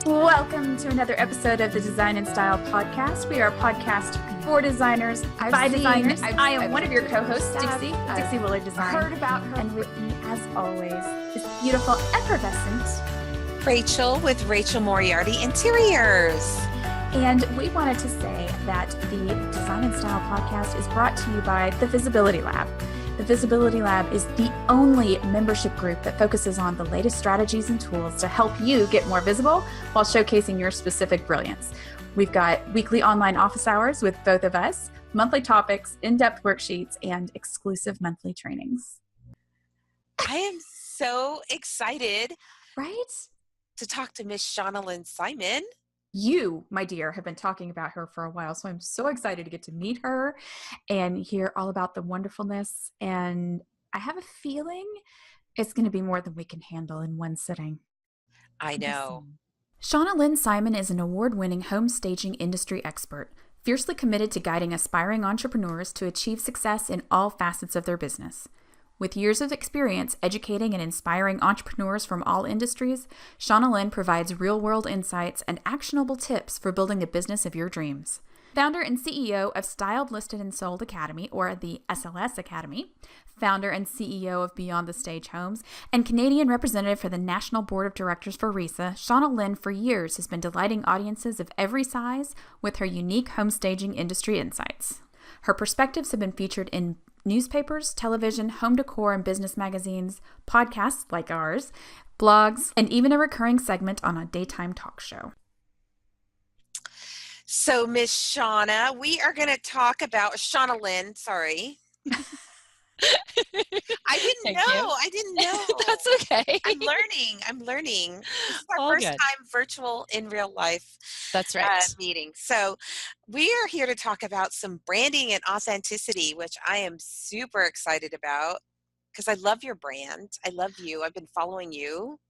Welcome to another episode of the Design+Style podcast. We are a podcast for designers, by designers. I am one of your co-hosts, Dixie Willard Design. Heard about her. And with me, as always, is beautiful, effervescent Rachel with Rachel Moriarty Interiors. And we wanted to say that the Design+Style podcast is brought to you by the Visibility Lab. The Visibility Lab is the only membership group that focuses on the latest strategies and tools to help you get more visible while showcasing your specific brilliance. We've got weekly online office hours with both of us, monthly topics, in-depth worksheets, and exclusive monthly trainings. I am so excited, right, to talk to Miss Shauna Lynn Simon. You, my dear, have been talking about her for a while, so I'm so excited to get to meet her and hear all about the wonderfulness. And I have a feeling it's going to be more than we can handle in one sitting. I know. Shauna Lynn Simon is an award-winning home staging industry expert, fiercely committed to guiding aspiring entrepreneurs to achieve success in all facets of their business. With years of experience educating and inspiring entrepreneurs from all industries, Shauna Lynn provides real-world insights and actionable tips for building the business of your dreams. Founder and CEO of Styled, Listed, and Sold Academy, or the SLS Academy, founder and CEO of Beyond the Stage Homes, and Canadian representative for the National Board of Directors for RISA, Shauna Lynn for years has been delighting audiences of every size with her unique home staging industry insights. Her perspectives have been featured in newspapers, television, home decor and business magazines, podcasts like ours, blogs, and even a recurring segment on a daytime talk show. So, Miss Shauna, we are going to talk about Shauna Lynn. Sorry. I didn't know. That's okay. I'm learning. This is our All first good. time virtual in real life That's right. meeting. So we are here to talk about some branding and authenticity, which I am super excited about because I love your brand. I love you. I've been following you.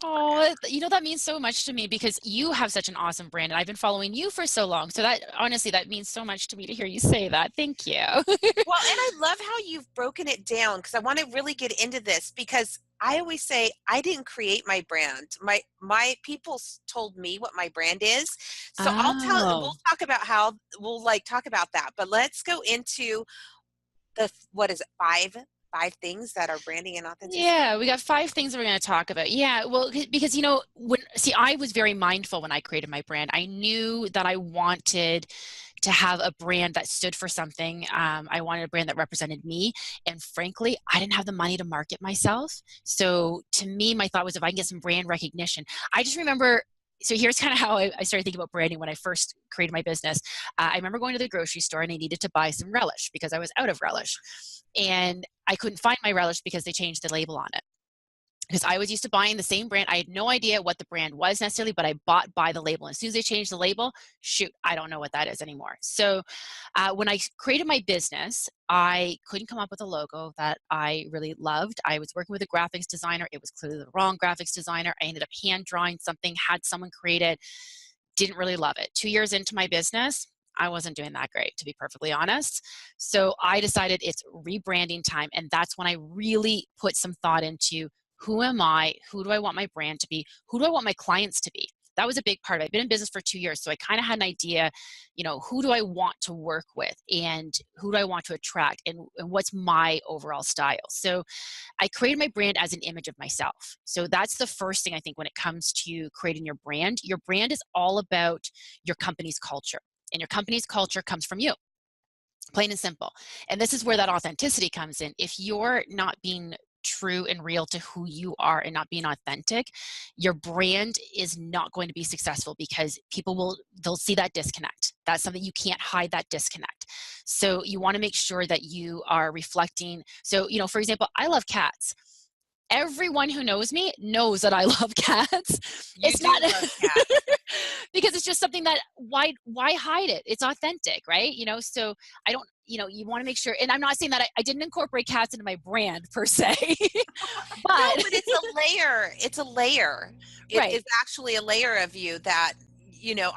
Oh, that means so much to me because you have such an awesome brand and I've been following you for so long. So that honestly, that means so much to me to hear you say that. Thank you. Well, and I love how you've broken it down because I want to really get into this because I always say I didn't create my brand. My people told me what my brand is. So we'll talk about talk about that. But let's go into five things that are branding and authenticity. Yeah, we got 5 things that we're going to talk about. Yeah, well, because, I was very mindful when I created my brand. I knew that I wanted to have a brand that stood for something. I wanted a brand that represented me. And frankly, I didn't have the money to market myself. So to me, my thought was if I can get some brand recognition. I just remember, so here's kind of how I started thinking about branding when I first created my business. I remember going to the grocery store and I needed to buy some relish because I was out of relish. And I couldn't find my relish because they changed the label on it. Because I was used to buying the same brand. I had no idea what the brand was necessarily, but I bought by the label. And as soon as they changed the label, shoot, I don't know what that is anymore. So when I created my business, I couldn't come up with a logo that I really loved. I was working with a graphics designer. It was clearly the wrong graphics designer. I ended up hand drawing something, had someone create it, didn't really love it. 2 years into my business, I wasn't doing that great, to be perfectly honest. So I decided it's rebranding time. And that's when I really put some thought into who am I? Who do I want my brand to be? Who do I want my clients to be? That was a big part of it. I've been in business for 2 years. So I kind of had an idea, who do I want to work with and who do I want to attract and what's my overall style? So I created my brand as an image of myself. So that's the first thing I think when it comes to creating your brand. Your brand is all about your company's culture. And your company's culture comes from you, plain and simple. And this is where that authenticity comes in. If you're not being true and real to who you are and not being authentic, your brand is not going to be successful because they'll see that disconnect. That's something you can't hide, that disconnect. So you want to make sure that you are reflecting. So, for example, I love cats. Everyone who knows me knows that I love cats. It's not love cats. because it's just something that why hide it? It's authentic, right? So I don't, you want to make sure, and I'm not saying that I didn't incorporate cats into my brand per se, but it's a layer. It's a layer. Right. It's actually a layer of you that,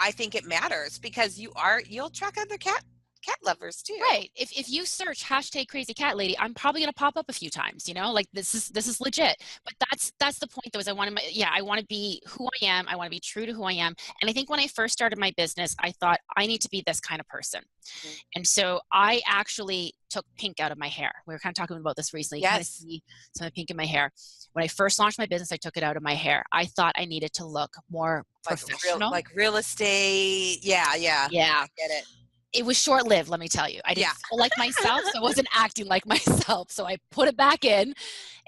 I think it matters because you'll attract other cat cat lovers too. Right. If you search hashtag crazy cat lady, I'm probably going to pop up a few times, you know, like this is legit. But that's the point though, is I want to be who I am. I want to be true to who I am. And I think when I first started my business, I thought I need to be this kind of person. Mhm. And so I actually took pink out of my hair. We were kind of talking about this recently. You kind of Yes. see some of the pink in my hair. When I first launched my business, I took it out of my hair. I thought I needed to look more professional. Like real estate. Yeah. Yeah. I get it. It was short-lived, let me tell you. I didn't Yeah. feel like myself, so I wasn't acting like myself. So I put it back in,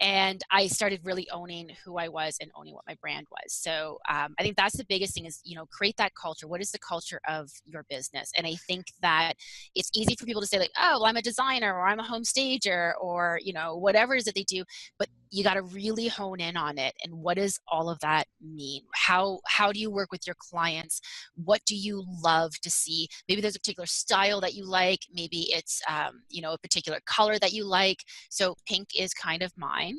and I started really owning who I was and owning what my brand was. So I think that's the biggest thing is, create that culture. What is the culture of your business? And I think that it's easy for people to say like, oh, well, I'm a designer or I'm a home stager or, whatever it is that they do. But you got to really hone in on it. And what does all of that mean? How do you work with your clients? What do you love to see? Maybe there's a particular style that you like. Maybe it's, a particular color that you like. So pink is kind of mine.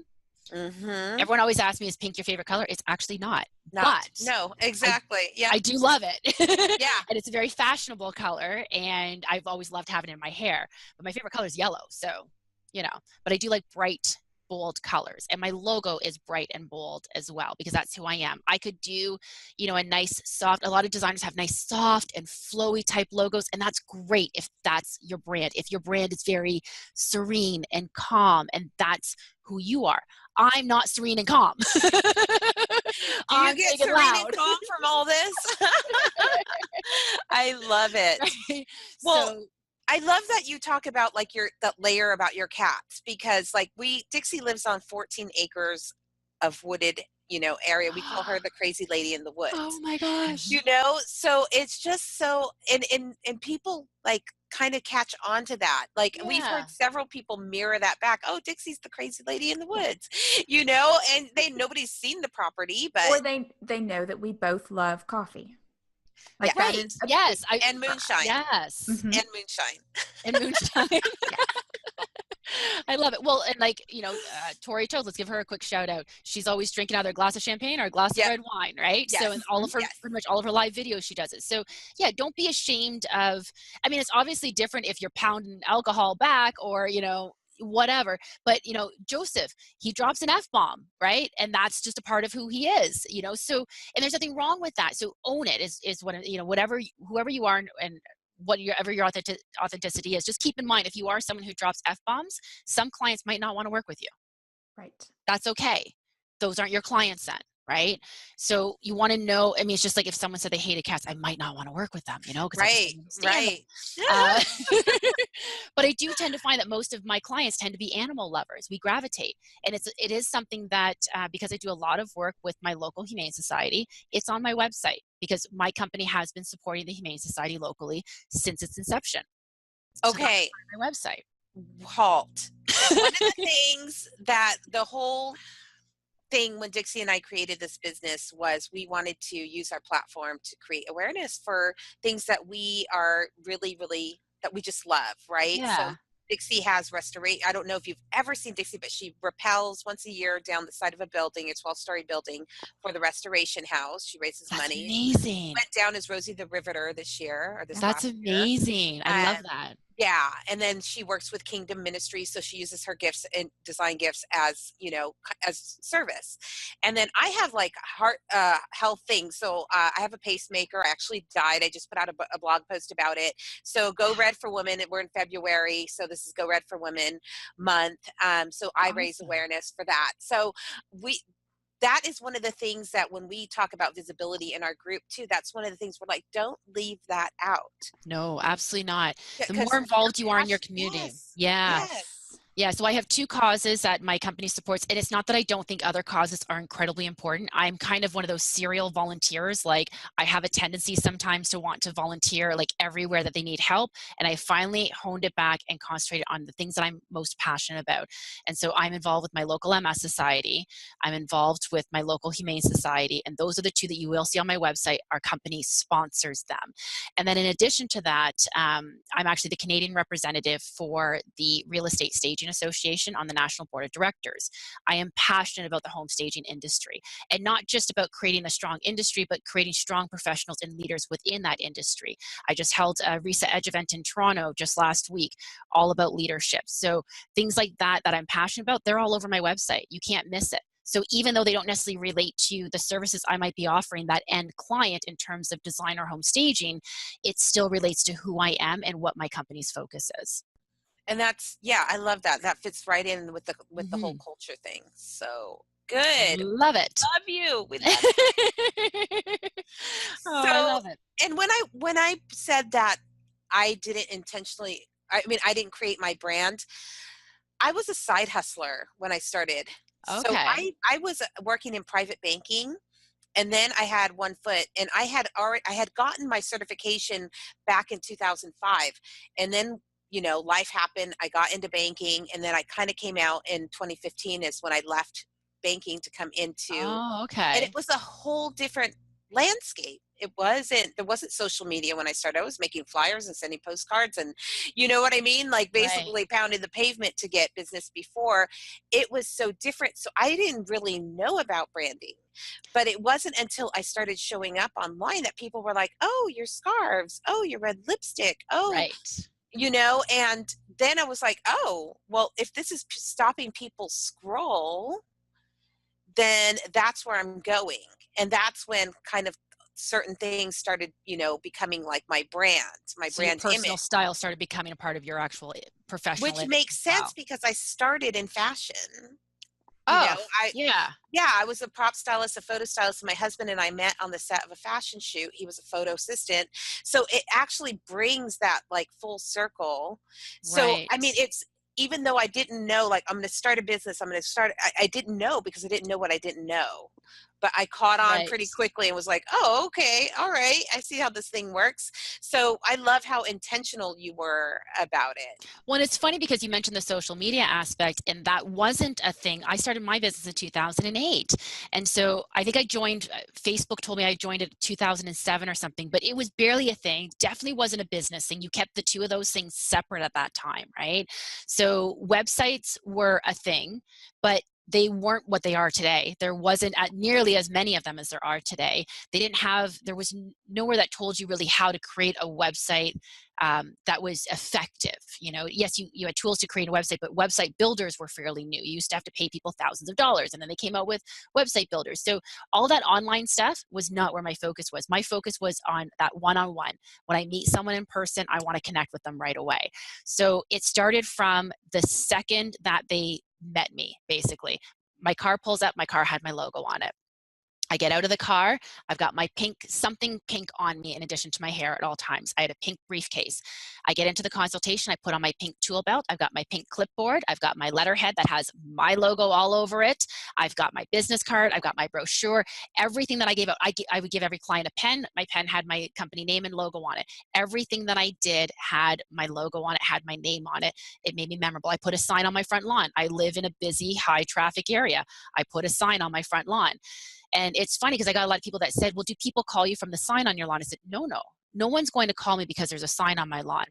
Mm-hmm. Everyone always asks me, is pink your favorite color? It's actually not. No, exactly. I do love it. Yeah. And it's a very fashionable color. And I've always loved having it in my hair. But my favorite color is yellow. So, but I do like bright, bold colors, and my logo is bright and bold as well, because that's who I am. I could do, a nice soft, a lot of designers have nice soft and flowy type logos, and that's great if that's your brand. If your brand is very serene and calm, and that's who you are. I'm not serene and calm. Do you get serene and calm from all this? I love it. Right? Well, I love that you talk about like that layer about your cats, because like Dixie lives on 14 acres of wooded, area. We call her the crazy lady in the woods. Oh my gosh. So it's just so, and people like kind of catch on to that. Like we've heard several people mirror that back. Oh, Dixie's the crazy lady in the woods, and nobody's seen the property, but. Or they know that we both love coffee. Like right. Yes. And moonshine. Yes. Mm-hmm. And moonshine. And moonshine. I love it. Well, and like, Tori Toad, let's give her a quick shout out. She's always drinking either a glass of champagne or a glass of red wine, right? Yes. So in all of her, pretty much all of her live videos, she does it. So yeah, don't be ashamed of, it's obviously different if you're pounding alcohol back or, whatever. But, Joseph, he drops an F-bomb, right? And that's just a part of who he is, so, and there's nothing wrong with that. So own it is what, whoever you are and whatever your authenticity is. Just keep in mind, if you are someone who drops F-bombs, some clients might not want to work with you. Right. That's okay. Those aren't your clients then, right? So you want to know, it's just like if someone said they hated cats, I might not want to work with them, Right. But I do tend to find that most of my clients tend to be animal lovers. We gravitate. And it is something that, because I do a lot of work with my local Humane Society, it's on my website, because my company has been supporting the Humane Society locally since its inception. Okay. So my website. Halt. One of the things that the whole thing when Dixie and I created this business was we wanted to use our platform to create awareness for things that we are really, really, that we just love, right? Yeah. So Dixie has restoration. I don't know if you've ever seen Dixie, but she rappels once a year down the side of a building, a 12-story building, for the restoration house. She raises money. Amazing. Went down as Rosie the Riveter this year. Or this That's last amazing. year. I love that. Yeah. And then she works with Kingdom Ministries. So she uses her gifts and design gifts as, as service. And then I have like heart health things. So I have a pacemaker. I actually died. I just put out a blog post about it. So Go Red for Women. We're in February. So this is Go Red for Women month. So I raise awareness for that. So that is one of the things that when we talk about visibility in our group too, that's one of the things we're like, don't leave that out. No, absolutely not. The more involved you are in your community. Yes. Yeah. Yes. Yeah, so I have 2 causes that my company supports, and it's not that I don't think other causes are incredibly important. I'm kind of one of those serial volunteers. Like, I have a tendency sometimes to want to volunteer like everywhere that they need help, and I finally honed it back and concentrated on the things that I'm most passionate about. And so I'm involved with my local MS Society. I'm involved with my local Humane Society, and those are the 2 that you will see on my website. Our company sponsors them. And then in addition to that, I'm actually the Canadian representative for the Real Estate Staging Association on the National Board of Directors. I am passionate about the home staging industry, and not just about creating a strong industry, but creating strong professionals and leaders within that industry. I just held a RESA Edge event in Toronto just last week, all about leadership. So things like that I'm passionate about, they're all over my website. You can't miss it. So even though they don't necessarily relate to the services I might be offering that end client in terms of design or home staging, it still relates to who I am and what my company's focus is. And that's, yeah, I love that. That fits right in with the whole culture thing. So good. Love it. Love you. We love you. Oh, So, I love it. and when I said that I didn't intentionally, I mean, I didn't create my brand, I was a side hustler when I started. So Okay. I was working in private banking, and then I had one foot, and I had gotten my certification back in 2005. And then, life happened. I got into banking, and then I kind of came out in 2015 is when I left banking to come into, Oh, and it okay. was a whole different landscape. There wasn't social media when I started. I was making flyers and sending postcards, and you know what I mean? Like Right. basically pounding the pavement to get business before. It was so different. So I didn't really know about branding, but it wasn't until I started showing up online that people were like, oh, your scarves, oh, your red lipstick, oh, Right. and then I was like, oh, well, if this is stopping people scroll, then that's where I'm going. And that's when kind of certain things started, becoming like my So your brand personal image, style started becoming a part of your actual professional which image makes as well. sense because I started in fashion. Oh, I yeah. Yeah, I was a prop stylist, a photo stylist, and my husband and I met on the set of a fashion shoot. He was a photo assistant. So it actually brings that like full circle. So, I mean, Right. it's, even though I didn't know, like, I'm going to start a business, I didn't know because I didn't know what I didn't know. But I caught on pretty Right. quickly and was like, oh, okay, all right, I see how this thing works. So I love how intentional you were about it. Well, it's funny because you mentioned the social media aspect, and that wasn't a thing. I started my business in 2008. And so I think I joined, Facebook told me I joined it 2007 or something, but it was barely a thing. Definitely wasn't a business thing. You kept the two of those things separate at that time, right? So websites were a thing, but they weren't what they are today. There wasn't nearly as many of them as there are today. There was nowhere that told you really how to create a website that was effective. Yes, you had tools to create a website, but website builders were fairly new. You used to have to pay people thousands of dollars, and then they came out with website builders. So all that online stuff was not where my focus was. My focus was on that one-on-one. When I meet someone in person, I want to connect with them right away. So it started from the second that they met me, basically. My car pulls up, my car had my logo on it. I get out of the car. I've got my something pink on me in addition to my hair at all times. I had a pink briefcase. I get into the consultation. I put on my pink tool belt. I've got my pink clipboard. I've got my letterhead that has my logo all over it. I've got my business card. I've got my brochure. Everything that I gave out, I would give every client a pen. My pen had my company name and logo on it. Everything that I did had my logo on it, had my name on it. It made me memorable. I put a sign on my front lawn. I live in a busy, high traffic area. I put a sign on my front lawn. And it's funny because I got a lot of people that said, well, do people call you from the sign on your lawn? I said, no, no. No one's going to call me because there's a sign on my lawn.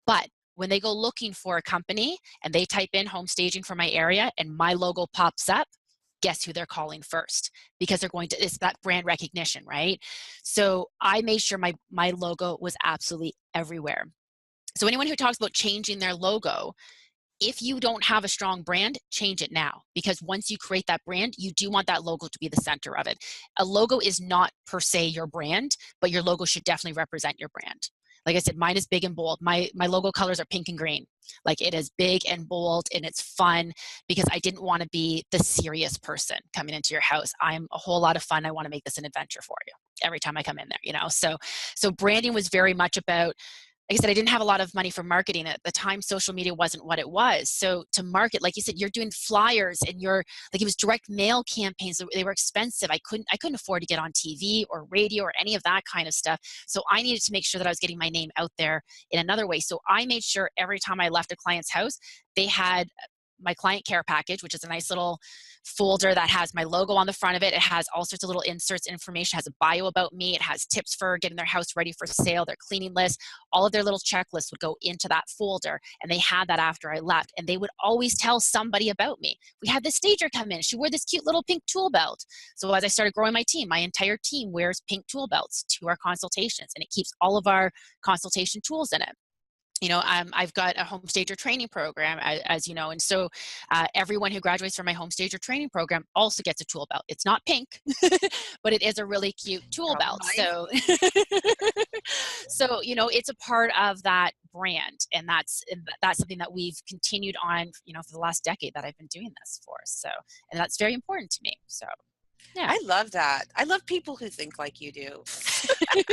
But when they go looking for a company and they type in home staging for my area and my logo pops up, guess who they're calling first? Because it's that brand recognition, right? So I made sure my logo was absolutely everywhere. So anyone who talks about changing their logo, if you don't have a strong brand, change it now. Because once you create that brand, you do want that logo to be the center of it. A logo is not per se your brand, but your logo should definitely represent your brand. Like I said, mine is big and bold. My logo colors are pink and green. Like it is big and bold and it's fun because I didn't want to be the serious person coming into your house. I'm a whole lot of fun. I want to make this an adventure for you every time I come in there. So branding was very much about, like I said, I didn't have a lot of money for marketing at the time. Social media wasn't what it was. So to market, like you said, you're doing flyers and it was direct mail campaigns. They were expensive. I couldn't afford to get on TV or radio or any of that kind of stuff. So I needed to make sure that I was getting my name out there in another way. So I made sure every time I left a client's house, they had my client care package, which is a nice little folder that has my logo on the front of it. It has all sorts of little inserts, information, has a bio about me. It has tips for getting their house ready for sale, their cleaning list. All of their little checklists would go into that folder, and they had that after I left, and they would always tell somebody about me. We had this stager come in. She wore this cute little pink tool belt. So as I started growing my team, my entire team wears pink tool belts to our consultations, and it keeps all of our consultation tools in it. I've got a home stager training program, as you know, and so everyone who graduates from my home stager training program also gets a tool belt. It's not pink, but it is a really cute tool belt. Nice. So it's a part of that brand, and that's something that we've continued on, for the last decade that I've been doing this for. So, and that's very important to me. So. Yeah. I love that. I love people who think like you do. I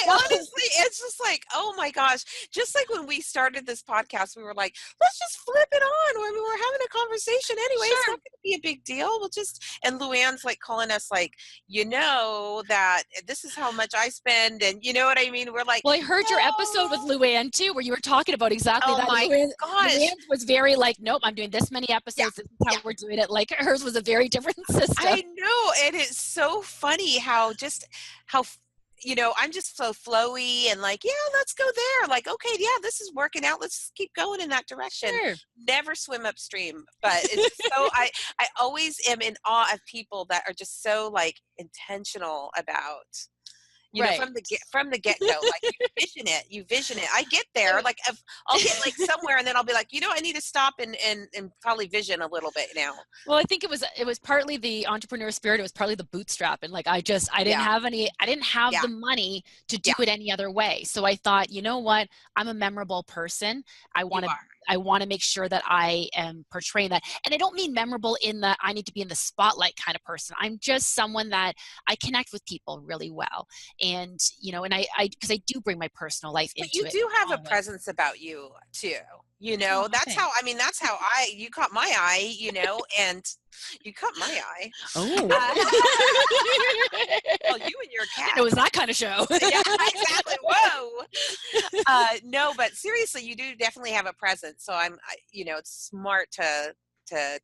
honestly, it's just like, oh my gosh. Just like when we started this podcast, we were like, let's just flip it on. I mean, we're having a conversation anyway. Sure. It's not going to be a big deal. And Luann's like calling us like, that this is how much I spend. And you know what I mean? We're like, well, I heard your episode with Luann too, where you were talking about exactly that. Oh my gosh. Luann was very like, nope, I'm doing this many episodes. Yeah. This is how we're doing it. Like hers was a very different system. I know. And it's so funny how I'm just so flowy and like, yeah, let's go there. Like, okay, yeah, this is working out. Let's keep going in that direction. Sure. Never swim upstream. But it's so, I always am in awe of people that are just so like intentional about, right. from the get-go, like you vision it. I get there, like I'll get like somewhere and then I'll be like, I need to stop and probably vision a little bit now. Well, I think it was partly the entrepreneur spirit. It was partly the bootstrap. And like, I didn't have the money to do it any other way. So I thought, you know what? I'm a memorable person. I want to make sure that I am portraying that. And I don't mean memorable in the, I need to be in the spotlight kind of person. I'm just someone that I connect with people really well. And, and because I do bring my personal life into it. But you do have a presence about you too. That's how you caught my eye, and you caught my eye. Oh. Well, you and your cat. It was that kind of show. Yeah, exactly. Whoa. No, but seriously, you do definitely have a presence. So it's smart to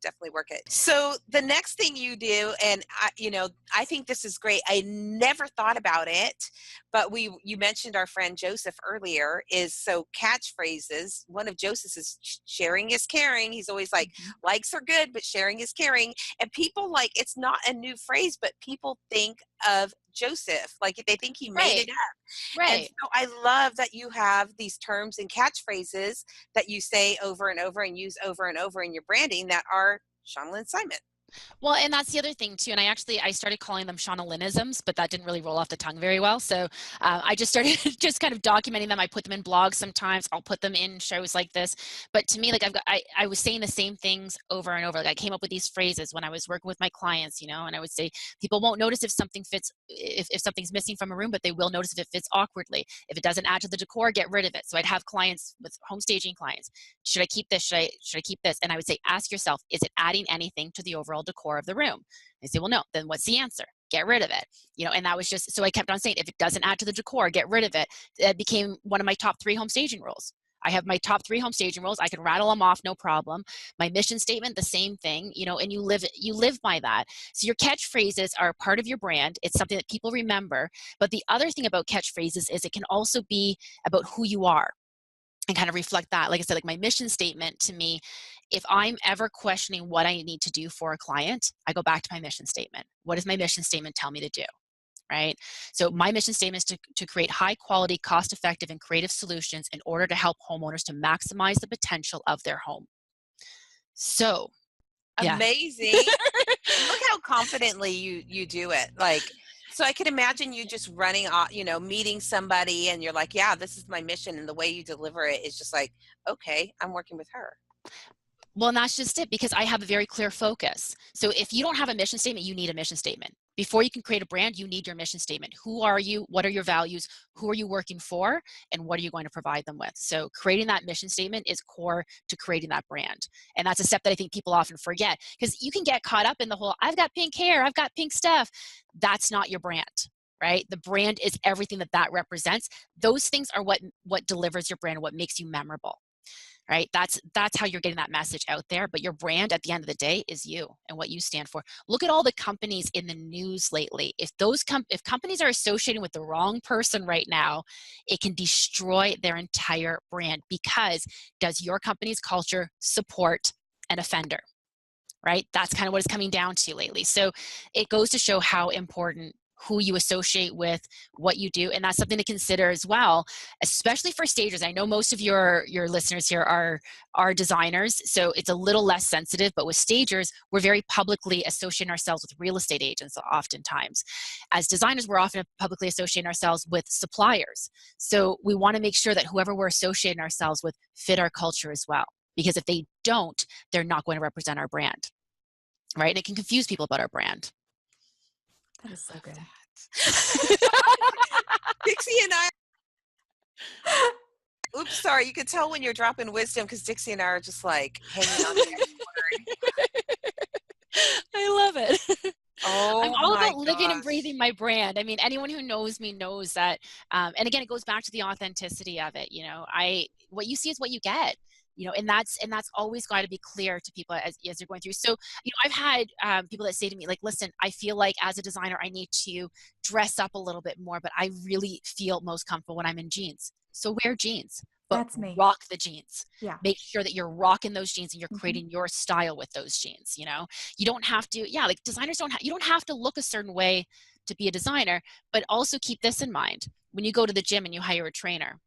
definitely work it. So the next thing you do, and I think this is great. I never thought about it, but you mentioned our friend Joseph earlier, is so catchphrases. One of Joseph's is sharing is caring. He's always like, likes are good, but sharing is caring. And people it's not a new phrase, but people think of Joseph, like they think he made it up. Right. And so I love that you have these terms and catchphrases that you say over and over and use over and over in your branding that are Shauna Lynn Simon. Well, and that's the other thing too. And I started calling them Shauna Lynnisms, but that didn't really roll off the tongue very well. So I just started just kind of documenting them. I put them in blogs sometimes. I'll put them in shows like this. But to me, like I was saying the same things over and over. Like I came up with these phrases when I was working with my clients, and I would say people won't notice if something fits, if something's missing from a room, but they will notice if it fits awkwardly. If it doesn't add to the decor, get rid of it. So I'd have clients with home staging clients. Should I keep this? Should I keep this? And I would say, ask yourself, is it adding anything to the overall decor of the room? They say, well, no. Then what's the answer? Get rid of it. And that was just, so I kept on saying, if it doesn't add to the decor, get rid of it. That became one of my top 3 home staging rules. I have my top 3 home staging rules. I can rattle them off, no problem. My mission statement, the same thing, and you live by that. So your catchphrases are part of your brand. It's something that people remember. But the other thing about catchphrases is it can also be about who you are and kind of reflect that. Like I said, like my mission statement to me, if I'm ever questioning what I need to do for a client, I go back to my mission statement. What does my mission statement tell me to do? Right? So my mission statement is to create high quality, cost effective, and creative solutions in order to help homeowners to maximize the potential of their home. So amazing. Look how confidently you do it. Like, so I could imagine you just running off, meeting somebody and you're like, yeah, this is my mission. And the way you deliver it is just like, okay, I'm working with her. Well, and that's just it, because I have a very clear focus. So if you don't have a mission statement, you need a mission statement. Before you can create a brand, you need your mission statement. Who are you? What are your values? Who are you working for? And what are you going to provide them with? So creating that mission statement is core to creating that brand. And that's a step that I think people often forget, because you can get caught up in the whole, I've got pink hair, I've got pink stuff. That's not your brand, right? The brand is everything that represents. Those things are what delivers your brand, what makes you memorable. right? That's how you're getting that message out there. But your brand at the end of the day is you and what you stand for. Look at all the companies in the news lately. If if companies are associating with the wrong person right now, it can destroy their entire brand, because does your company's culture support an offender? Right? That's kind of what it's coming down to lately. So it goes to show how important who you associate with, what you do, and that's something to consider as well, especially for stagers. I know most of your listeners here are designers, so it's a little less sensitive, but with stagers, we're very publicly associating ourselves with real estate agents oftentimes. As designers, we're often publicly associating ourselves with suppliers. So we want to make sure that whoever we're associating ourselves with fit our culture as well. Because if they don't, they're not going to represent our brand, right? And it can confuse people about our brand. That is so good. Dixie and I, oops, sorry, you could tell when you're dropping wisdom, because Dixie and I are just like hanging on to every word. I love it. Oh, I'm all my about living and gosh. breathing my brand. I mean, anyone who knows me knows that. And again, it goes back to the authenticity of it. You know, what you see is what you get. You know, and that's always got to be clear to people as you're going through. So, you know, I've had people that say to me, like, listen, I feel like as a designer, I need to dress up a little bit more, but I really feel most comfortable when I'm in jeans. So wear jeans, but That's me. rock the jeans. Yeah. Make sure that you're rocking those jeans and you're creating your style with those jeans. You know, you don't have to, like designers you don't have to look a certain way to be a designer, but also keep this in mind. When you go to the gym and you hire a trainer,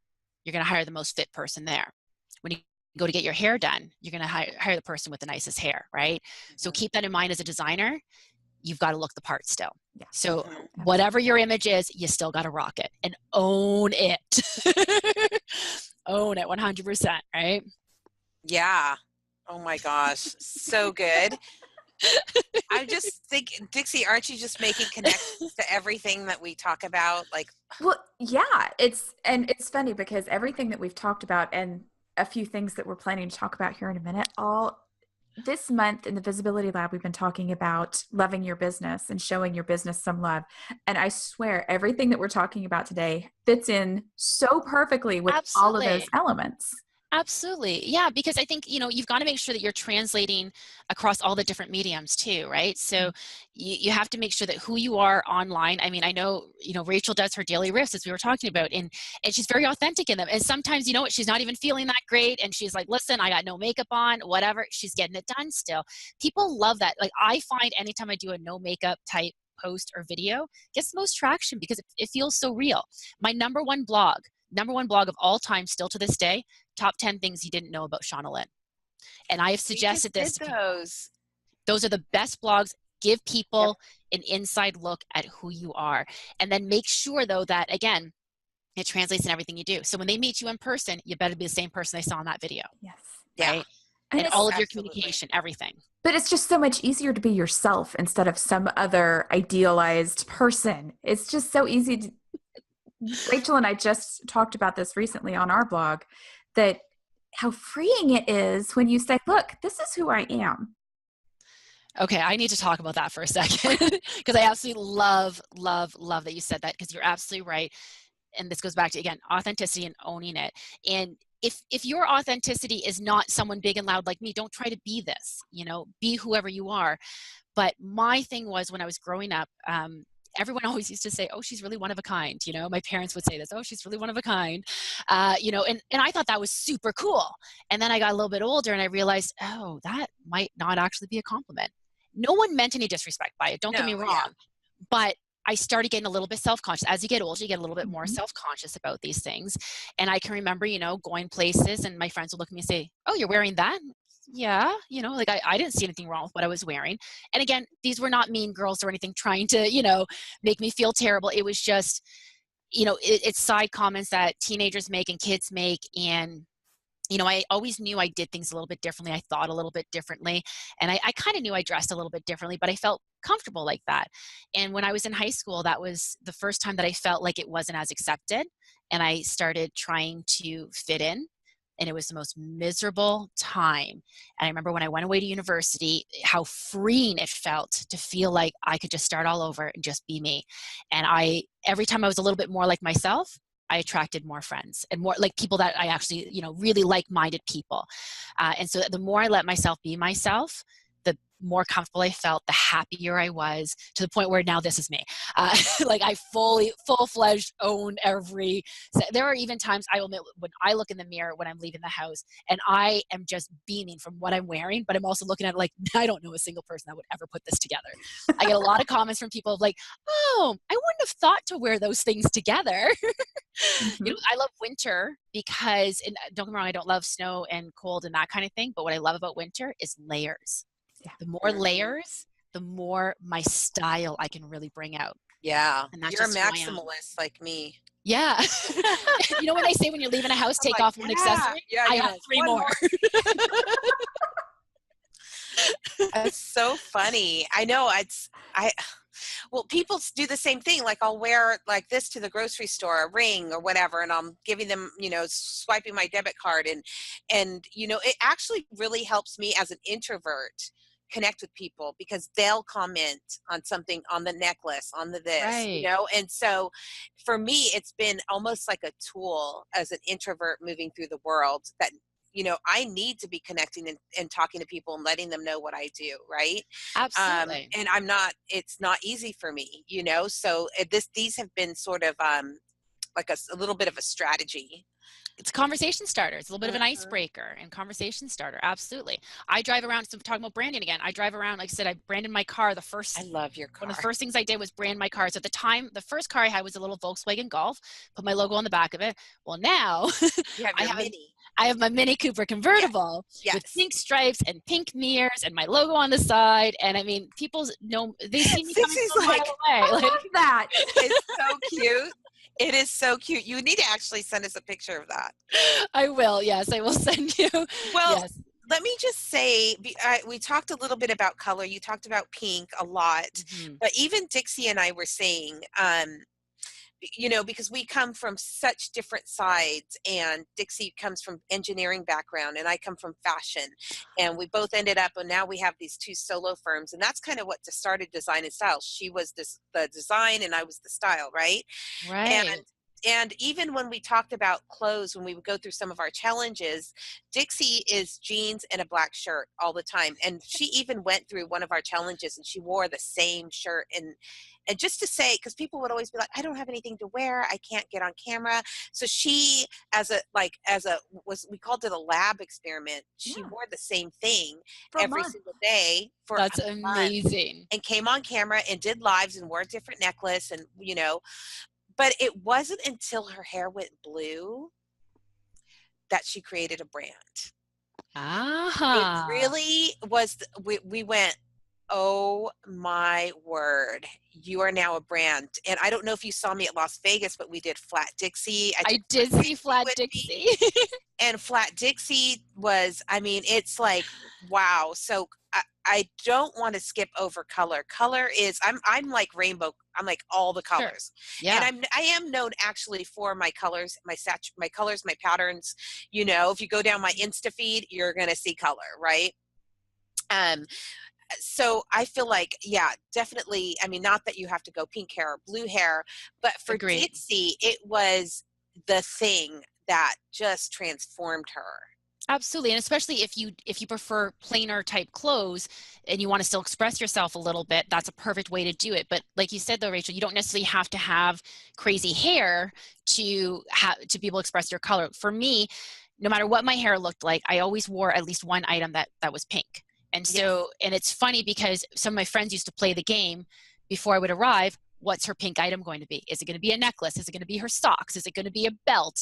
you're going to hire the most fit person there. When you go to get your hair done, you're going to hire the person with the nicest hair, right? So keep that in mind as a designer. You've got to look the part still. Yeah. So whatever your image is, you still got to rock it and own it. Own it 100%, right? Yeah. Oh my gosh. So good. I just think, Dixie, aren't you just making connections to everything that we talk about? Like, well, yeah, it's funny because everything that we've talked about and a few things that we're planning to talk about here in a minute, all this month in the Visibility Lab, we've been talking about loving your business and showing your business some love. And I swear everything that we're talking about today fits in so perfectly with all of those elements. Absolutely. Yeah, because I think, you've got to make sure that you're translating across all the different mediums too, right? So you have to make sure that who you are online. I mean, I know, Rachel does her daily riffs, as we were talking about, and she's very authentic in them. And sometimes, she's not even feeling that great. And she's like, listen, I got no makeup on, whatever. She's getting it done still. People love that. Like, I find anytime I do a no makeup type post or video, gets the most traction because it feels so real. My number one blog of all time, still to this day, top 10 things you didn't know about Shauna Lynn. And I have suggested this to people. Those are the best blogs. Give people an inside look at who you are. And then make sure, though, that, again, it translates in everything you do. So when they meet you in person, you better be the same person they saw in that video. Yes. Right? And all of your communication, everything. But it's just so much easier to be yourself instead of some other idealized person. It's just so easy to... Rachel and I just talked about this recently on our blog, that how freeing it is when you say, look, this is who I am. Okay, I need to talk about that for a second because I absolutely love that you said that, because you're absolutely right. And this goes back to, again, authenticity and owning it. And if your authenticity is not someone big and loud like me, don't try to be this, be whoever you are. But my thing was, when I was growing up, everyone always used to say, oh, she's really one of a kind. My parents would say this, oh, she's really one of a kind. And I thought that was super cool. And then I got a little bit older and I realized, oh, that might not actually be a compliment. No one meant any disrespect by it. Don't get me wrong. Yeah. But I started getting a little bit self-conscious. As you get older, you get a little bit more self-conscious about these things. And I can remember, going places and my friends would look at me and say, oh, you're wearing that? Yeah, like I didn't see anything wrong with what I was wearing. And again, these were not mean girls or anything trying to, make me feel terrible. It was just, it's side comments that teenagers make and kids make. And, I always knew I did things a little bit differently. I thought a little bit differently. And I kind of knew I dressed a little bit differently, but I felt comfortable like that. And when I was in high school, that was the first time that I felt like it wasn't as accepted. And I started trying to fit in. And it was the most miserable time. And I remember when I went away to university, how freeing it felt to feel like I could just start all over and just be me. And every time I was a little bit more like myself, I attracted more friends and more like people that I actually, really like-minded people. And so the more I let myself be myself, the more comfortable I felt, the happier I was, to the point where now this is me. Like I full-fledged own so there are even times I will admit when I look in the mirror when I'm leaving the house and I am just beaming from what I'm wearing, but I'm also looking at it like, I don't know a single person that would ever put this together. I get a lot of comments from people of like, oh, I wouldn't have thought to wear those things together. Mm-hmm. I love winter because, and don't get me wrong, I don't love snow and cold and that kind of thing, but what I love about winter is layers. Yeah. The more layers, the more my style I can really bring out. Yeah. And that's You're a just who I am. maximalist like me. Yeah. You know when they say when you're leaving a house, take like, off one accessory? Yeah, I have 3 one more. That's so funny. I know well, people do the same thing. Like I'll wear like this to the grocery store, a ring or whatever, and I'm giving them, swiping my debit card, and it actually really helps me as an introvert connect with people because they'll comment on something, on the necklace, on the this, Right. and so for me, it's been almost like a tool as an introvert moving through the world that I need to be connecting and talking to people and letting them know what I do, right? Absolutely. And it's not easy for me, so these have been sort of like a little bit of a strategy. It's a conversation starter. It's a little bit of an Mhm. icebreaker and conversation starter. Absolutely. I drive around, so talking about branding again, I drive around, like I said, I branded my car. I love your car. One of the first things I did was brand my cars. At the time, the first car I had was a little Volkswagen Golf, put my logo on the back of it. Well, now You have your Mini. I have my Mini Cooper convertible with Yes. pink stripes and pink mirrors and my logo on the side. And I mean, people know, they see me coming from a mile away. I love that. It's so cute. It is so cute. You need to actually send us a picture of that. I will. Yes, I will send you. Well, yes. Let me just say, we talked a little bit about color. You talked about pink a lot, but even Dixie and I were saying, because we come from such different sides, and Dixie comes from engineering background and I come from fashion, and we both ended up, and now we have these 2 solo firms, and that's kind of what started Design+Style. She was the design and I was the style, right? Right. And even when we talked about clothes, when we would go through some of our challenges, Dixie is jeans and a black shirt all the time. And she even went through one of our challenges and she wore the same shirt. And just to say, because people would always be like, I don't have anything to wear, I can't get on camera. So she, we called it a lab experiment. She wore the same thing every single day for That's a month, amazing. and came on camera and did lives and wore a different necklace, and but it wasn't until her hair went blue that she created a brand. It really was. We went, oh my word, you are now a brand. And I don't know if you saw me at Las Vegas, but we did Flat Dixie. I did see Flat Dixie. And Flat Dixie was, it's like, wow. So I don't want to skip over color. Color is, I'm like rainbow. I'm like all the colors. Sure. Yeah. And I am known actually for my colors, my colors, my patterns. If you go down my Insta feed, you're going to see color, right? So I feel like, yeah, definitely. Not that you have to go pink hair or blue hair, but for Agreed. Dixie, it was the thing that just transformed her. Absolutely. And especially if you prefer plainer type clothes and you want to still express yourself a little bit, that's a perfect way to do it. But like you said though, Rachel, you don't necessarily have to have crazy hair to be able to express your color. For me, no matter what my hair looked like, I always wore at least one item that was pink. And so, and it's funny because some of my friends used to play the game before I would arrive. What's her pink item going to be? Is it going to be a necklace? Is it going to be her socks? Is it going to be a belt?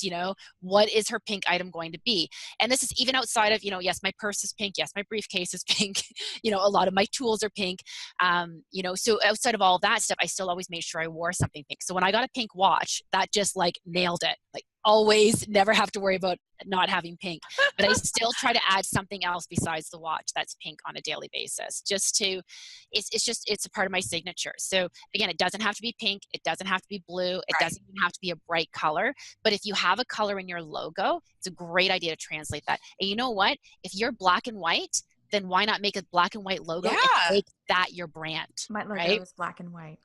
What is her pink item going to be? And this is even outside of, yes, my purse is pink. Yes, my briefcase is pink. A lot of my tools are pink. So outside of all that stuff, I still always made sure I wore something pink. So when I got a pink watch, that just like nailed it. Like always never have to worry about not having pink, but I still try to add something else besides the watch that's pink on a daily basis, it's a part of my signature. So again, it doesn't have to be pink. It doesn't have to be blue. It doesn't even have to be a bright color, but if you have a color in your logo, it's a great idea to translate that. And you know what? If you're black and white, then why not make a black and white logo and make that your brand? My logo right? is black and white.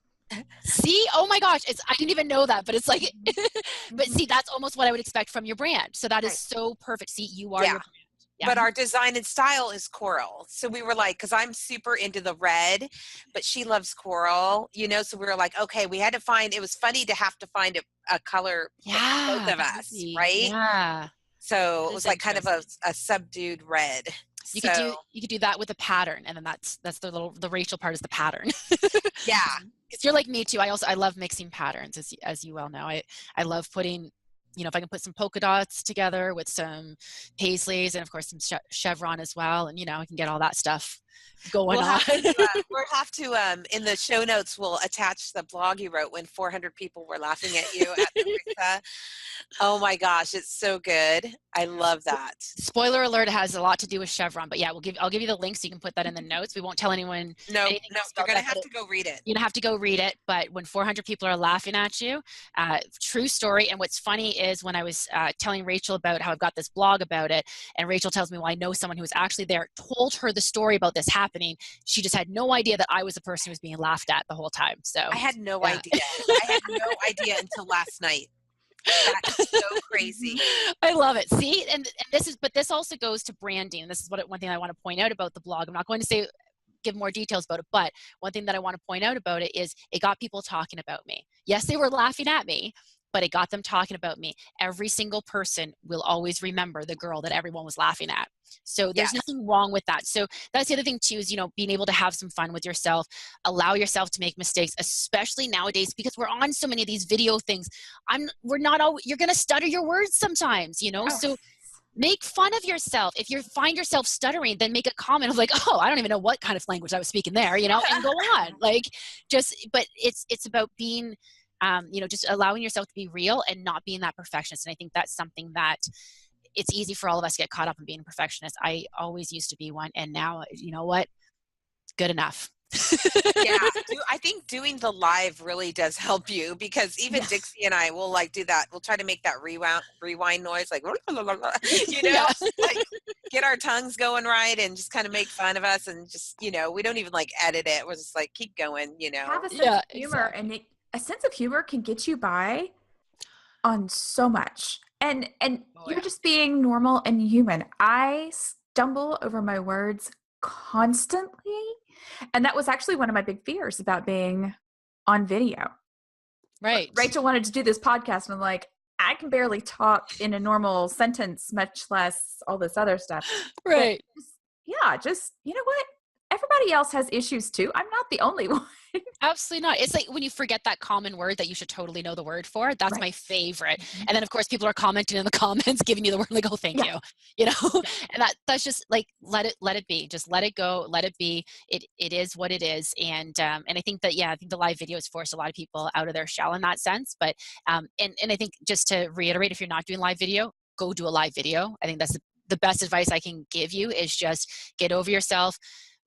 See, oh my gosh, I didn't even know that, but it's like, but see, that's almost what I would expect from your brand. So that is Right. so perfect. See, you are Yeah. your brand. Yeah. But our design and style is coral. So we were like, because I'm super into the red, but she loves coral, so we were like, okay, we had to find, it was funny to have to find a color for both Yeah, of that would us, be, right? yeah, So that it is was like kind of a, interesting. a subdued red. So You could do that with a pattern, and then that's the racial part is the pattern. yeah, Because you're like me too. I love mixing patterns, as you well know. I love putting, if I can put some polka dots together with some paisleys and of course some chevron as well, and I can get all that stuff going on. we'll have to in the show notes we'll attach the blog you wrote when 400 people were laughing at you at the RIXA. Oh my gosh, it's so good. I love that. Spoiler alert, it has a lot to do with chevron, but yeah, I'll give you the link so you can put that in the notes. We won't tell anyone No, anything else you're about gonna that, have to go read it. you're gonna have to go read it. But when 400 people are laughing at you, true story. And what's funny is when I was telling Rachel about how I've got this blog about it, and Rachel tells me, well, I know someone who was actually there, told her the story about this happening. She just had no idea that I was the person who was being laughed at the whole time. So I had no yeah. idea. I had no idea until last night. That is so crazy. I love it. See, and this also goes to branding. This is one thing I want to point out about the blog. I'm not going to give more details about it, but one thing that I want to point out about it is it got people talking about me. Yes, they were laughing at me, but it got them talking about me. Every single person will always remember the girl that everyone was laughing at. So there's Yes. nothing wrong with that. So that's the other thing too, is, being able to have some fun with yourself, allow yourself to make mistakes, especially nowadays, because we're on so many of these video things. We're not all, you're going to stutter your words sometimes, so make fun of yourself. If you find yourself stuttering, then make a comment of like, oh, I don't even know what kind of language I was speaking there, and go on. But it's about being, just allowing yourself to be real and not being that perfectionist. And I think that's something that it's easy for all of us to get caught up in being a perfectionist. I always used to be one. And now, you know what? Good enough. Yeah, I think doing the live really does help you, because even Dixie and I will like do that. We'll try to make that rewind noise, like, Yeah. like get our tongues going right and just kind of make fun of us, and just, we don't even like edit it. We're just like, keep going, Have a sense of humor, exactly. And a sense of humor can get you by on so much. And you're just being normal and human. I stumble over my words constantly. And that was actually one of my big fears about being on video. Right. Rachel wanted to do this podcast, and I'm like, I can barely talk in a normal sentence, much less all this other stuff. Right. Just, you know what? Everybody else has issues too. I'm not the only one. Absolutely not. It's like when you forget that common word that you should totally know the word for. That's my favorite. And then of course people are commenting in the comments, giving you the word like, oh, thank you. And that's just like, let it be. Just let it go. Let it be. It is what it is. And I think that, I think the live videos force a lot of people out of their shell in that sense. But and I think, just to reiterate, if you're not doing live video, go do a live video. I think that's the best advice I can give you, is just get over yourself.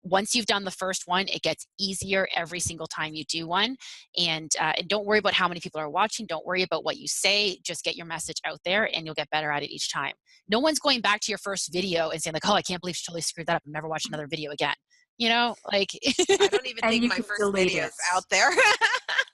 Once you've done the first one, it gets easier every single time you do one. And don't worry about how many people are watching. Don't worry about what you say. Just get your message out there and you'll get better at it each time. No one's going back to your first video and saying like, oh, I can't believe she totally screwed that up and never watch another video again. I don't even think my first video is out there.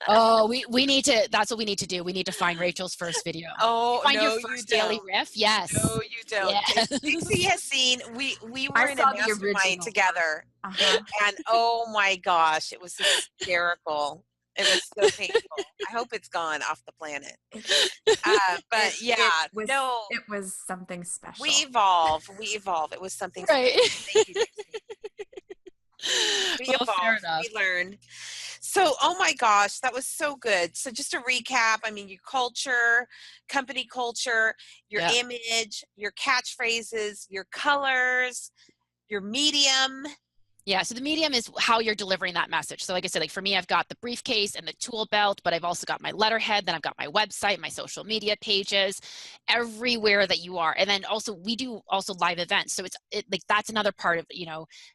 Oh, we need to, that's what we need to do. We need to find Rachel's first video. Oh, find your first daily riff. Yes. No, you don't. Yes. Dixie has seen, we were in a mastermind together. And oh my gosh, it was hysterical. It was so painful. I hope it's gone off the planet. But it was something special. We evolve. It was something special. Thank you, Dixie. We evolve. We learn. So, oh my gosh, that was so good. So just to recap, I mean, your culture, company culture, your image, your catchphrases, your colors, your medium. Yeah, so the medium is how you're delivering that message. So like I said, like for me, I've got the briefcase and the tool belt, but I've also got my letterhead, then I've got my website, my social media pages, everywhere that you are. And then also we do also live events. So like that's another part of,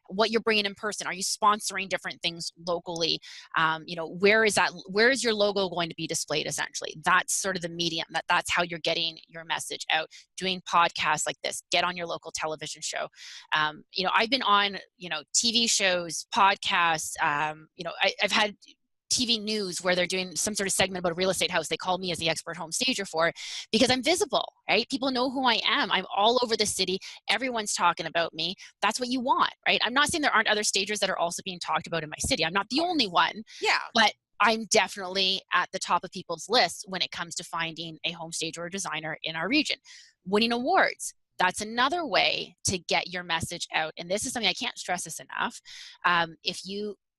what you're bringing in person. Are you sponsoring different things locally? Where is your logo going to be displayed essentially? That's sort of the medium, that's how you're getting your message out. Doing podcasts like this, get on your local television show. I've been on, TV shows, podcasts, I've had TV news where they're doing some sort of segment about a real estate house. They call me as the expert home stager for it because I'm visible, right? People know who I am. I'm all over the city. Everyone's talking about me. That's what you want, right? I'm not saying there aren't other stagers that are also being talked about in my city. I'm not the only one. Yeah. But I'm definitely at the top of people's lists when it comes to finding a home stager or designer in our region. Winning awards. That's another way to get your message out. And this is something I can't stress this enough.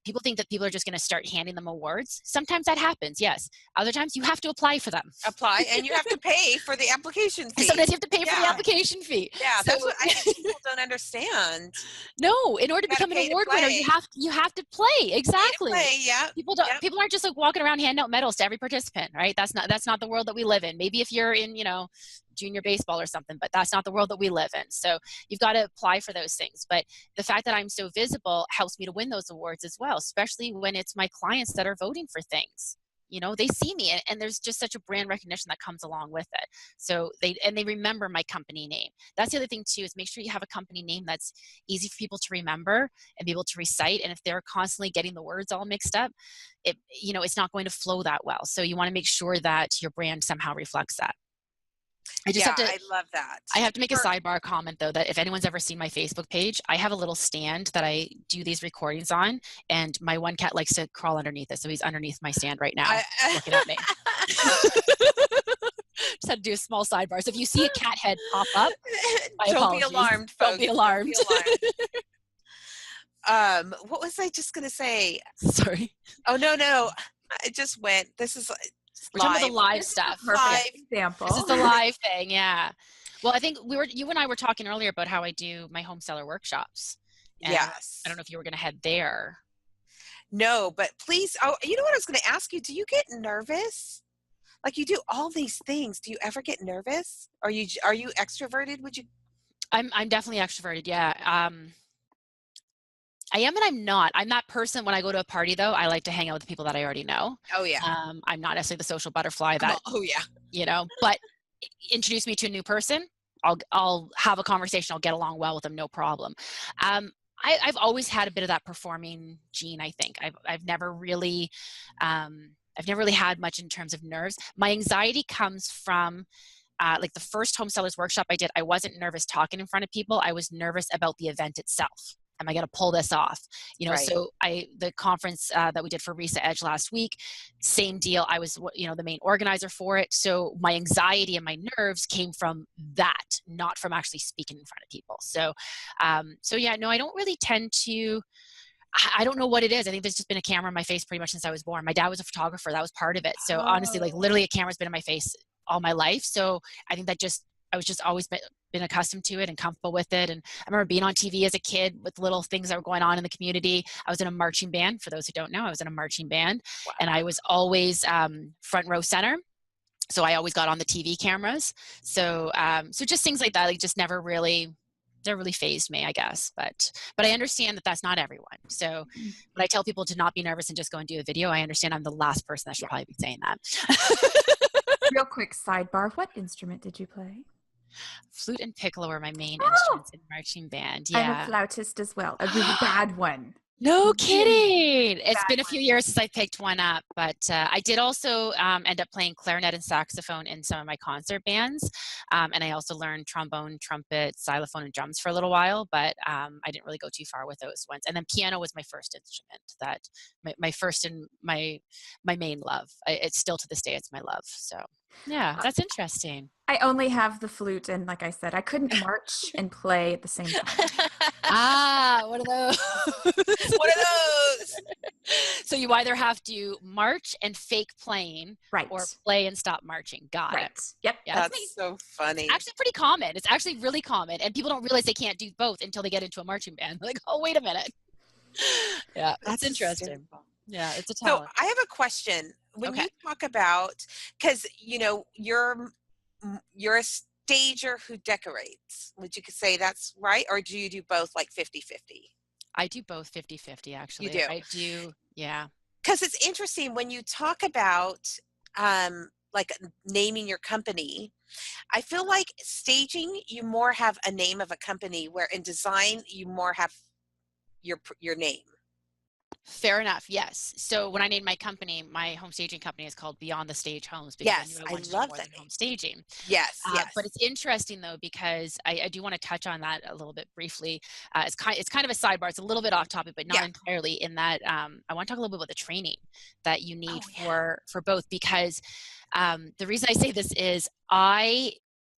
People think that people are just going to start handing them awards. Sometimes that happens, yes. Other times you have to apply for them. Apply, and you have to pay for the application fee. And sometimes you have to pay for the application fee. Yeah, so, that's what I think people don't understand. No, in order to become an award winner, you have to play. Exactly. People aren't just like walking around handing out medals to every participant, right? That's not the world that we live in. Maybe if you're in, junior baseball or something, but that's not the world that we live in. So you've got to apply for those things. But the fact that I'm so visible helps me to win those awards as well, especially when it's my clients that are voting for things. They see me, and there's just such a brand recognition that comes along with it. So they remember my company name. That's the other thing too, is make sure you have a company name that's easy for people to remember and be able to recite. And if they're constantly getting the words all mixed up, it's not going to flow that well. So you want to make sure that your brand somehow reflects that. I love that. I have to make a sidebar comment though, that if anyone's ever seen my Facebook page, I have a little stand that I do these recordings on, and my one cat likes to crawl underneath it. So he's underneath my stand right now looking at me. Just had to do a small sidebar. So if you see a cat head pop up, don't be alarmed, folks. Don't be alarmed. What was I just going to say? Sorry. Oh, no. I just went. This is we're talking about the live stuff. Live example. This is the live thing, yeah. Well, I think you and I were talking earlier about how I do my home seller workshops. Yes. I don't know if you were going to head there. No, but please. Oh, you know what I was going to ask you? Do you get nervous? Like, you do all these things. Do you ever get nervous? Are you extroverted? Would you? I'm definitely extroverted. Yeah. I am and I'm not. I'm that person when I go to a party, though. I like to hang out with the people that I already know. Oh, yeah. I'm not necessarily the social butterfly that, oh, yeah. But introduce me to a new person. I'll have a conversation. I'll get along well with them. No problem. I've always had a bit of that performing gene, I think. I've never really had much in terms of nerves. My anxiety comes from like the first home sellers workshop I did. I wasn't nervous talking in front of people. I was nervous about the event itself. Am I going to pull this off? Right. So the conference that we did for Risa Edge last week, same deal. I was, the main organizer for it. So my anxiety and my nerves came from that, not from actually speaking in front of people. So, I don't really tend to. I don't know what it is. I think there's just been a camera in my face pretty much since I was born. My dad was a photographer. That was part of it. So honestly, like literally a camera's been in my face all my life. So I think I was just always been accustomed to it and comfortable with it. And I remember being on TV as a kid with little things that were going on in the community. I was in a marching band. For those who don't know, I was in a marching band. Wow. And I was always front row center. So I always got on the TV cameras. So just things like that, like just never really fazed me, I guess. But I understand that that's not everyone. So when I tell people to not be nervous and just go and do a video, I understand I'm the last person that should probably be saying that. Real quick sidebar. What instrument did you play? Flute and piccolo are my main instruments in marching band. Yeah. I'm a flautist as well. A really bad one. No kidding. It's been a few years since I picked one up, but I did also end up playing clarinet and saxophone in some of my concert bands. And I also learned trombone, trumpet, xylophone, and drums for a little while, but I didn't really go too far with those ones. And then piano was my first instrument, that my first and my main love. It's still to this day, it's my love. So yeah, that's interesting. I only have the flute, and like I said, I couldn't march and play at the same time. One of those. One of those. So you either have to march and fake playing, right, or play and stop marching. Got it. Yep. Yeah, that's so funny. It's actually pretty common. It's actually really common, and people don't realize they can't do both until they get into a marching band. They're like, oh, wait a minute. Yeah, that's interesting. Hysterical. Yeah, it's a talent. So I have a question. When you talk about, because you're a stager who decorates, would you say that's right? Or do you do both, like 50-50? I do both 50-50, actually. You do? I do, yeah. Because it's interesting when you talk about like naming your company. I feel like staging, you more have a name of a company, where in design, you more have your name. Fair enough. Yes. So when I named my company, my home staging company is called Beyond the Stage Homes, because I knew Yes, I I wanted to do love more that than name. home staging. Yes, But yes. it's interesting though, because I do want to touch on that a little bit briefly. It's kind of a sidebar. It's a little bit off topic, but not Yeah. entirely. In that, I want to talk a little bit about the training that you need Oh, yeah. for both, because the reason I say this is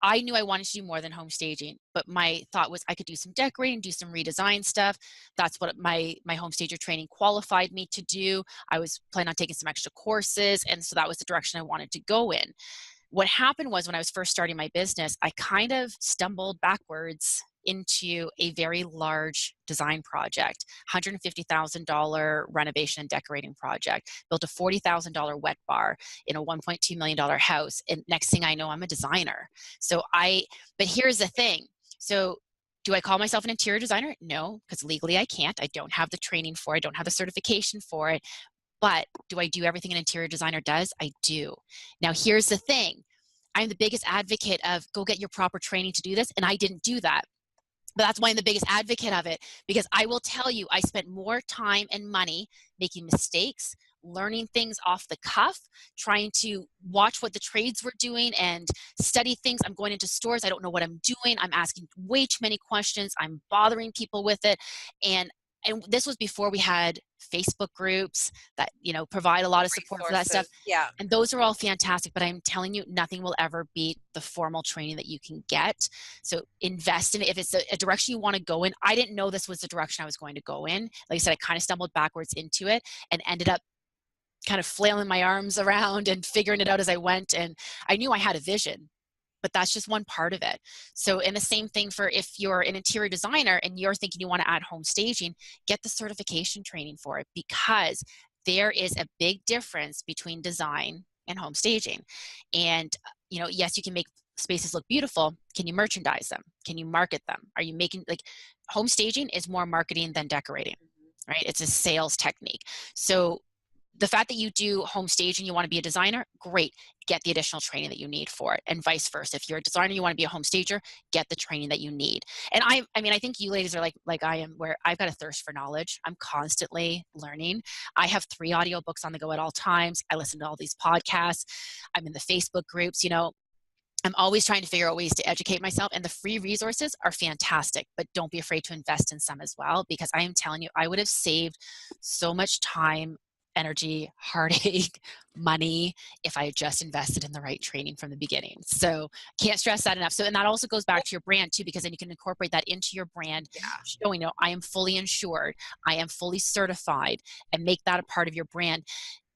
I knew I wanted to do more than home staging, but my thought was I could do some decorating, do some redesign stuff. That's what my home stager training qualified me to do. I was planning on taking some extra courses, and so that was the direction I wanted to go in. What happened was, when I was first starting my business, I kind of stumbled backwards into a very large design project, $150,000 renovation and decorating project, built a $40,000 wet bar in a $1.2 million house. And next thing I know, I'm a designer. But here's the thing. So do I call myself an interior designer? No, because legally I can't. I don't have the training for it. I don't have the certification for it. But do I do everything an interior designer does? I do. Now, here's the thing. I'm the biggest advocate of go get your proper training to do this, and I didn't do that. But that's why I'm the biggest advocate of it, because I will tell you, I spent more time and money making mistakes, learning things off the cuff, trying to watch what the trades were doing and study things. I'm going into stores. I don't know what I'm doing. I'm asking way too many questions. I'm bothering people with it. And this was before we had Facebook groups that, provide a lot of support for that stuff. Resources. Yeah. And those are all fantastic, but I'm telling you, nothing will ever beat the formal training that you can get. So invest in it. If it's a direction you want to go in, I didn't know this was the direction I was going to go in. Like I said, I kind of stumbled backwards into it and ended up kind of flailing my arms around and figuring it out as I went. And I knew I had a vision, but that's just one part of it. So, and the same thing for if you're an interior designer and you're thinking you want to add home staging, get the certification training for it, because there is a big difference between design and home staging. And, yes, you can make spaces look beautiful. Can you merchandise them? Can you market them? Are you making, like, home staging is more marketing than decorating, right? It's a sales technique. So the fact that you do home staging, you want to be a designer, great. Get the additional training that you need for it, and vice versa. If you're a designer, you want to be a home stager, get the training that you need. And I mean, I think you ladies are like I am, where I've got a thirst for knowledge. I'm constantly learning. I have 3 audiobooks on the go at all times. I listen to all these podcasts. I'm in the Facebook groups. I'm always trying to figure out ways to educate myself, and the free resources are fantastic, but don't be afraid to invest in some as well, because I am telling you, I would have saved so much time, energy, heartache, money if I had just invested in the right training from the beginning. So can't stress that enough. So, and that also goes back to your brand too, because then you can incorporate that into your brand, showing, I am fully insured, I am fully certified, and make that a part of your brand.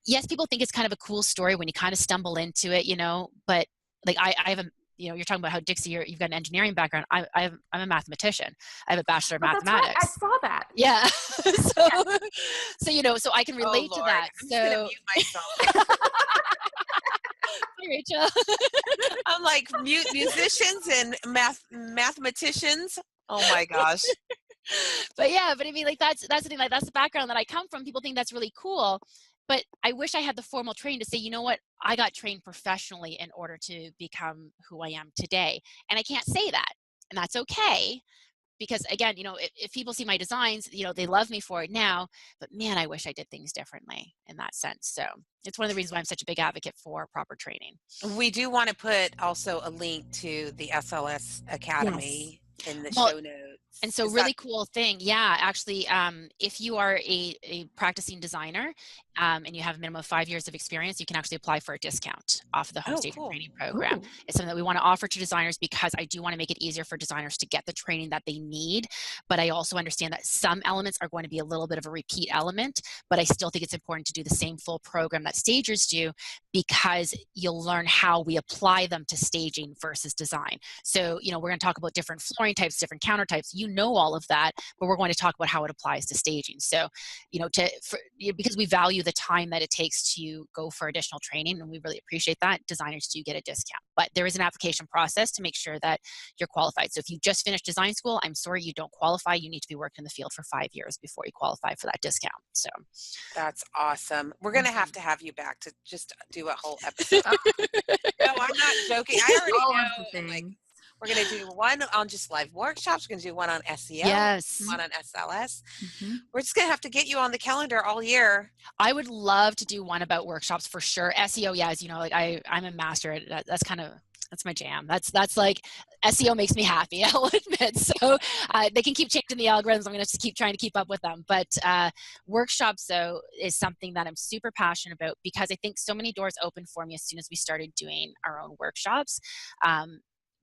Yes, people think it's kind of a cool story when you kind of stumble into it, but like I have a, you're talking about how Dixie, you've got an engineering background. I'm a mathematician. I have a bachelor of mathematics. That's right. I saw that. Yeah. So I can relate to that. I'm just gonna mute myself. Hi, Rachel. I'm like musicians and mathematicians. Oh my gosh. But I mean, like that's the thing. Like that's the background that I come from. People think that's really cool. But I wish I had the formal training to say, you know what, I got trained professionally in order to become who I am today. And I can't say that. And that's okay. Because again, if people see my designs, they love me for it now. But man, I wish I did things differently in that sense. So it's one of the reasons why I'm such a big advocate for proper training. We do want to put also a link to the SLS Academy in the show notes. And so really cool thing. Yeah, actually, if you are a practicing designer and you have a minimum of 5 years of experience, you can actually apply for a discount off of the home staging training program. Ooh. It's something that we want to offer to designers, because I do want to make it easier for designers to get the training that they need. But I also understand that some elements are going to be a little bit of a repeat element, but I still think it's important to do the same full program that stagers do, because you'll learn how we apply them to staging versus design. So, we're going to talk about different flooring types, different counter types. All of that, but we're going to talk about how it applies to staging. So, because we value the time that it takes to go for additional training, and we really appreciate that, designers do get a discount. But there is an application process to make sure that you're qualified. So if you just finished design school, I'm sorry, you don't qualify. You need to be working in the field for 5 years before you qualify for that discount. So that's awesome. We're going to have you back to just do a whole episode. No, I'm not joking. I already know. We're going to do one on just live workshops. We're going to do one on SEO. Yes. One on SLS. We're just going to have to get you on the calendar all year. I would love to do one about workshops for sure. SEO, yeah, as you know, like I'm a master at that. That's my jam. That's like SEO makes me happy, I'll admit. So they can keep changing the algorithms. I'm going to just keep trying to keep up with them. But workshops, though, is something that I'm super passionate about because I think so many doors opened for me as soon as we started doing our own workshops.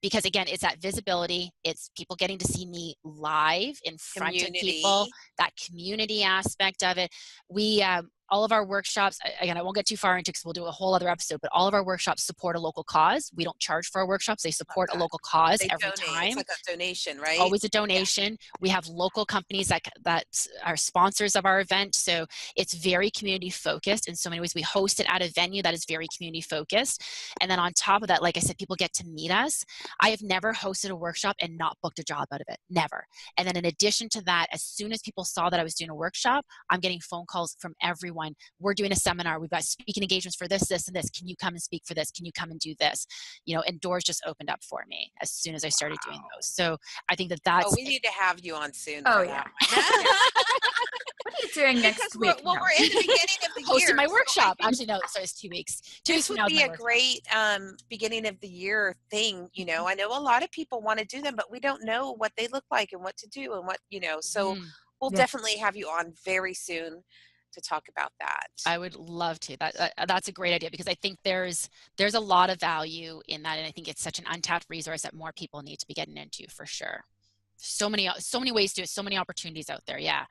Because again, it's that visibility. It's people getting to see me live in front of people, that community aspect of it. We, all of our workshops, again, I won't get too far into because we'll do a whole other episode, but all of our workshops support a local cause. We don't charge for our workshops. They support a local cause every time. It's like a donation, right? Always a donation. Yeah. We have local companies that are sponsors of our event. So it's very community focused in so many ways. We host it at a venue that is very community focused. And then on top of that, like I said, people get to meet us. I have never hosted a workshop and not booked a job out of it. Never. And then in addition to that, as soon as people saw that I was doing a workshop, I'm getting phone calls from everyone. We're doing a seminar. We've got speaking engagements for this, this, and this. Can you come and speak for this? Can you come and do this? You know, and doors just opened up for me as soon as I started doing those. So I think that's. Oh, we need to have you on soon. Oh, yeah. What are you doing next week? Well, we're in the beginning of the year. Hosting my workshop. Actually, no, sorry, it's 2 weeks. 2 weeks This from would now be a great beginning of the year thing. You know, I know a lot of people want to do them, but we don't know what they look like and what to do and what, you know, so we'll definitely have you on very soon to talk about that. I would love to. That's a great idea because I think there's a lot of value in that, and I think it's such an untapped resource that more people need to be getting into for sure. So many ways to do it, so many opportunities out there. Yeah,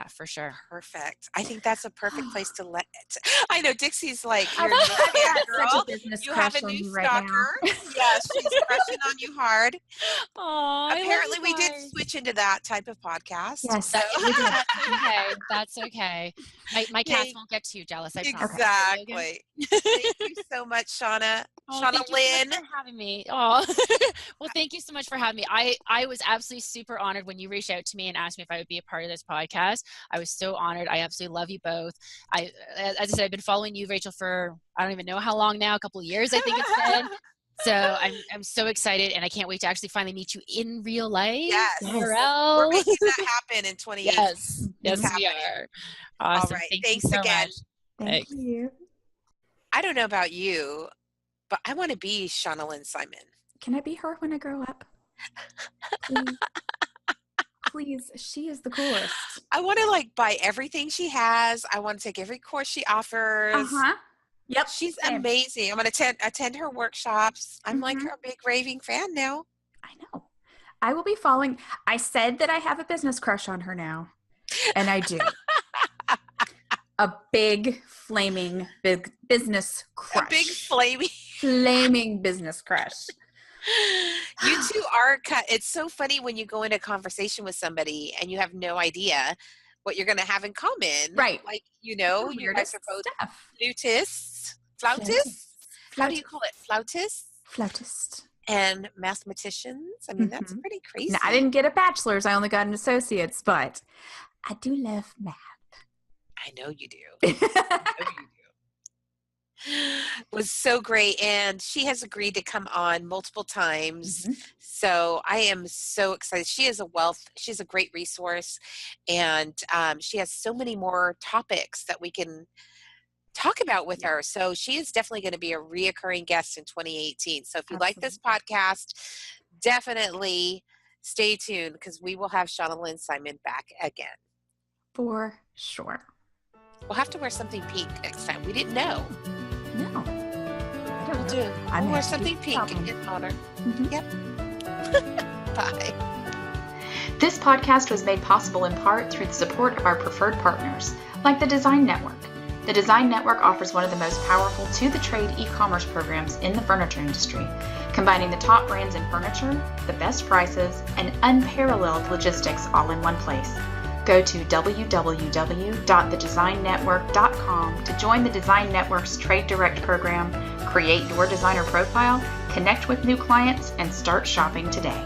for sure. Perfect. I think that's a perfect place to let it. I know Dixie's like, you're girl. You have a new stalker. Yes, she's crushing on you hard. Oh, apparently we did switch into that type of podcast. Yes, so. That's okay. That's okay. My cats won't get too jealous. I promise. Exactly. Thank you so much, Shauna. Shauna Lynn. Thank you so much for having me. Oh, well, thank you so much for having me. I was absolutely super honored when you reached out to me and asked me if I would be a part of this podcast. I was so honored. I absolutely love you both. As I said, I've been following you, Rachel, for I don't even know how long now, a couple of years, I think it's been. So I'm so excited, and I can't wait to actually finally meet you in real life. Yes. We're making that happen in 2018. Yes, we are. Awesome. All right. Thanks again. Thank you. I don't know about you, but I want to be Shauna Lynn Simon. Can I be her when I grow up? Please, she is the coolest. I want to buy everything she has. I want to take every course she offers. Yep. She's amazing. I'm going to attend her workshops. I'm like her big raving fan now. I know. I will be following. I said that I have a business crush on her now, and I do. A big flaming big business crush. A big flaming business crush. You two are it's so funny when you go into a conversation with somebody and you have no idea what you're going to have in common. Right. Like, you know, you guys are both flautists. How do you call it? Flautist. And mathematicians. I mean, that's pretty crazy. Now, I didn't get a bachelor's. I only got an associate's, but I do love math. I know you do. It was so great, and she has agreed to come on multiple times. So I am so excited. She is a wealth. She's a great resource, and she has so many more topics that we can talk about with her. So she is definitely going to be a reoccurring guest in 2018. So if you like this podcast, definitely stay tuned because we will have Shauna Lynn Simon back again. For sure. We'll have to wear something pink next time. We didn't know. No. We'll do. We'll wear something pink in honor. Yep. Bye. This podcast was made possible in part through the support of our preferred partners, like the Design Network. The Design Network offers one of the most powerful to-the-trade e-commerce programs in the furniture industry, combining the top brands in furniture, the best prices, and unparalleled logistics all in one place. Go to www.thedesignnetwork.com to join the Design Network's Trade Direct program, create your designer profile, connect with new clients, and start shopping today.